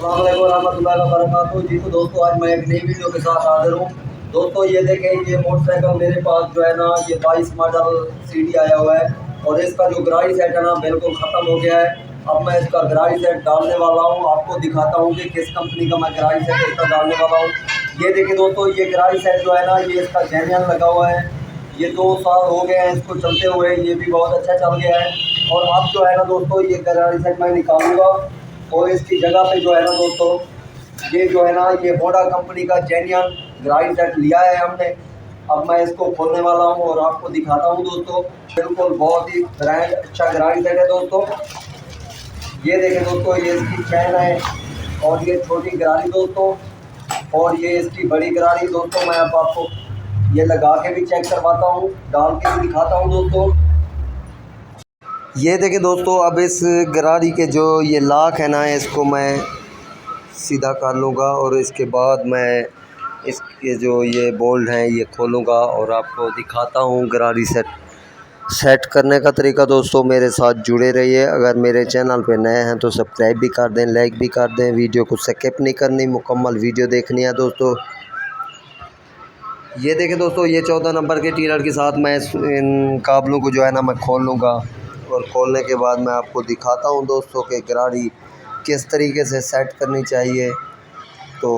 अस्सलाम वालेकुम रहमतुल्लाहि व बरकातहू। जी तो दोस्तों, आज मैं एक नई वीडियो के साथ हाजिर हूँ। दोस्तों ये देखें, ये मोटरसाइकिल मेरे पास जो है ना, ये 22 मॉडल सीडी आया हुआ है और इसका जो गराज सेट है ना, बिल्कुल ख़त्म हो गया है। अब मैं इसका गराज सेट डालने वाला हूँ, आपको दिखाता हूँ कि किस कंपनी का मैं गराज सेट इसका डालने वाला हूँ। ये देखिए दोस्तों, ये गराज सेट जो है ना, ये इसका जेन्युइन लगा हुआ है। ये 2 साल हो गए हैं इसको चलते हुए, ये भी बहुत अच्छा चल गया है। और अब जो है ना दोस्तों, ये गराज सेट मैं निकालूंगा और इसकी जगह पे जो है ना दोस्तों, ये जो है ना, ये होंडा कंपनी का जेन्युइन गराज सेट लिया है हमने। अब मैं इसको खोलने वाला हूँ और आपको दिखाता हूँ दोस्तों। बिल्कुल बहुत ही ब्रांड अच्छा गराज सेट है दोस्तों। ये देखें दोस्तों, ये इसकी चैन है और ये छोटी गरारी दोस्तों, और ये इसकी बड़ी गरारी दोस्तों। मैं अब आपको ये लगा के भी चेक करवाता हूँ, डाल के भी दिखाता हूँ दोस्तों। ये देखिए दोस्तों, अब इस गरारी के जो ये लाख है ना, इसको मैं सीधा कर लूँगा और इसके बाद मैं इसके जो ये बोल्ट हैं ये खोलूँगा और आपको दिखाता हूँ गरारी सेट करने का तरीका। दोस्तों मेरे साथ जुड़े रहिए। अगर मेरे चैनल पे नए हैं तो सब्सक्राइब भी कर दें, लाइक भी कर दें। वीडियो को स्किप नहीं करनी, मुकम्मल वीडियो देखनी है दोस्तों। ये देखें दोस्तों, ये 14 नंबर के टीलर के साथ मैं इन काबलों को जो है ना मैं खोल लूँगा और खोलने के बाद मैं आपको दिखाता हूँ दोस्तों कि गरारी किस तरीके से सेट करनी चाहिए। तो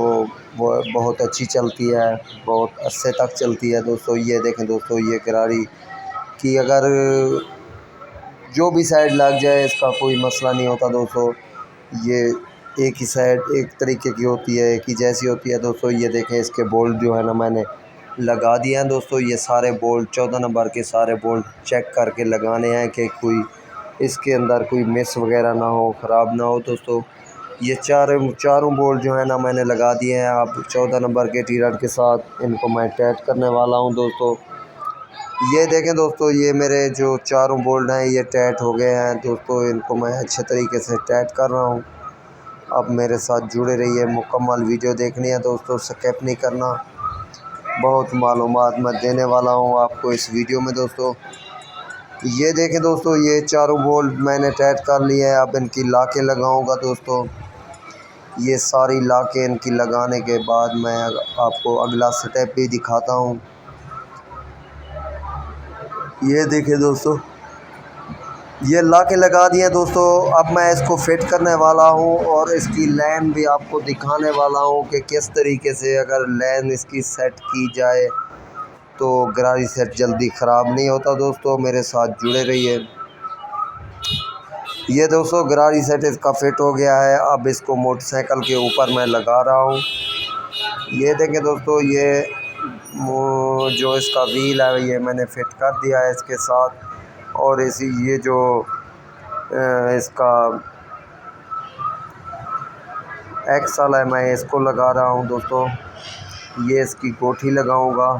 वो बहुत अच्छी चलती है, बहुत अस्से तक चलती है दोस्तों। ये देखें दोस्तों, ये गरारी की अगर जो भी साइड लग जाए इसका कोई मसला नहीं होता दोस्तों। ये एक ही साइड एक तरीके की होती है, एक ही जैसी होती है दोस्तों। ये देखें, इसके बोल्ट जो है ना मैंने लगा दिए हैं दोस्तों। ये सारे बोल्ट 14 नंबर के सारे बोल्ट चेक करके लगाने हैं कि कोई इसके अंदर कोई मिस वगैरह ना हो, ख़राब ना हो दोस्तों। ये चारों बोल्ट जो है ना मैंने लगा दिए हैं। अब 14 नंबर के टीलर के साथ इनको मैं टाइट करने वाला हूं दोस्तों। ये देखें दोस्तों, ये मेरे जो चारों बोल्ट हैं ये टाइट हो गए हैं दोस्तों। इनको मैं अच्छे तरीके से टाइट कर रहा हूँ। अब मेरे साथ जुड़े रहिए, मुकम्मल वीडियो देखनी है दोस्तों, स्किप नहीं करना। बहुत मालूमात मैं देने वाला हूँ आपको इस वीडियो में दोस्तों। ये देखें दोस्तों, ये चारों बोल्ट मैंने टाइट कर लिए हैं। अब इनकी लाकें लगाऊंगा दोस्तों। ये सारी लाकें इनकी लगाने के बाद मैं आपको अगला स्टेप भी दिखाता हूँ। ये देखिए दोस्तों, ये लाकें लगा दिए दोस्तों। अब मैं इसको फिट करने वाला हूँ और इसकी लाइन भी आपको दिखाने वाला हूँ कि किस तरीके से अगर लाइन इसकी सेट की जाए तो गरारी सेट जल्दी ख़राब नहीं होता दोस्तों। मेरे साथ जुड़े रहिए। ये दोस्तों, गरारी सेट इसका फिट हो गया है। अब इसको मोटरसाइकिल के ऊपर मैं लगा रहा हूँ। ये देखें दोस्तों, ये जो इसका व्हील है ये मैंने फिट कर दिया है इसके साथ। और इसी ये जो इसका एक्सल है मैं इसको लगा रहा हूँ दोस्तों। ये इसकी कोठी लगाऊंगा।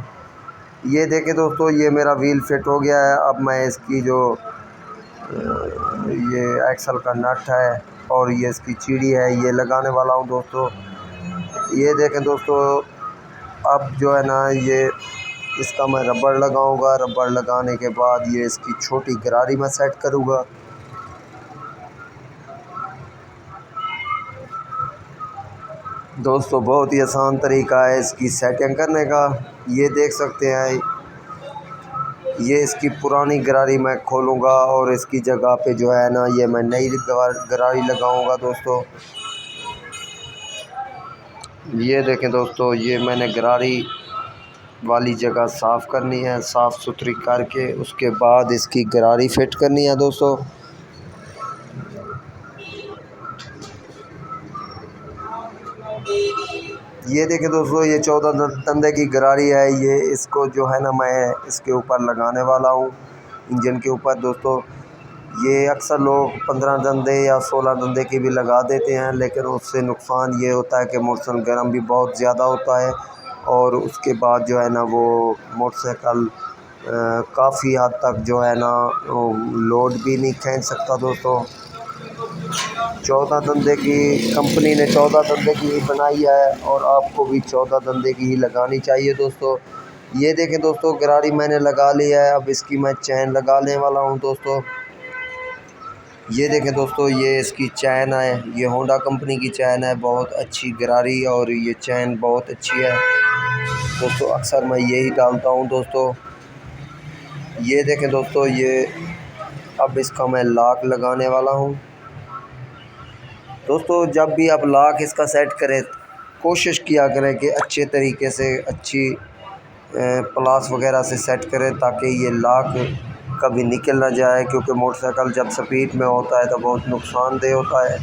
ये देखें दोस्तों, ये मेरा व्हील फिट हो गया है। अब मैं इसकी जो ये एक्सल का नट है और ये इसकी चीड़ी है ये लगाने वाला हूँ दोस्तों। ये देखें दोस्तों, अब जो है ना ये इसका मैं रबड़ लगाऊंगा। रबड़ लगाने के बाद ये इसकी छोटी गरारी में सेट करूँगा। दोस्तों बहुत ही आसान तरीका है इसकी सेटिंग करने का। ये देख सकते हैं, ये इसकी पुरानी गरारी मैं खोलूँगा और इसकी जगह पे जो है ना ये मैं नई गरारी लगाऊंगा दोस्तों। ये देखें दोस्तों, ये मैंने गरारी वाली जगह साफ़ करनी है। साफ़ सुथरी करके उसके बाद इसकी गरारी फिट करनी है दोस्तों। ये देखें दोस्तों, ये 14 तंदे की गरारी है। ये इसको जो है ना मैं इसके ऊपर लगाने वाला हूँ, इंजन के ऊपर दोस्तों। ये अक्सर लोग 15 दंदे या 16 दंदे की भी लगा देते हैं, लेकिन उससे नुकसान ये होता है कि मोटरसाइकिल गर्म भी बहुत ज़्यादा होता है और उसके बाद जो है ना वो मोटरसाइकिल काफ़ी हद तक जो है ना लोड भी नहीं खींच सकता दोस्तों। 14 दंदे की कंपनी ने 14 दंदे की ही बनाई है और आपको भी 14 दंदे की ही लगानी चाहिए दोस्तों। ये देखें दोस्तों, गरारी मैंने लगा ली है। अब इसकी मैं चैन लगाने वाला हूँ दोस्तों। ये देखें दोस्तों, ये इसकी चैन है, ये होंडा कंपनी की चैन है, बहुत अच्छी गरारी और ये चैन बहुत अच्छी है दोस्तों। अक्सर मैं यही डालता हूँ दोस्तों। ये देखें दोस्तों, ये अब इसका मैं लॉक लगाने वाला हूँ दोस्तों। जब भी आप लॉक इसका सेट करें, कोशिश किया करें कि अच्छे तरीके से अच्छी प्लास वगैरह से सेट करें ताकि ये लॉक कभी निकल ना जाए, क्योंकि मोटरसाइकिल जब स्पीड में होता है तो बहुत नुकसानदेह होता है।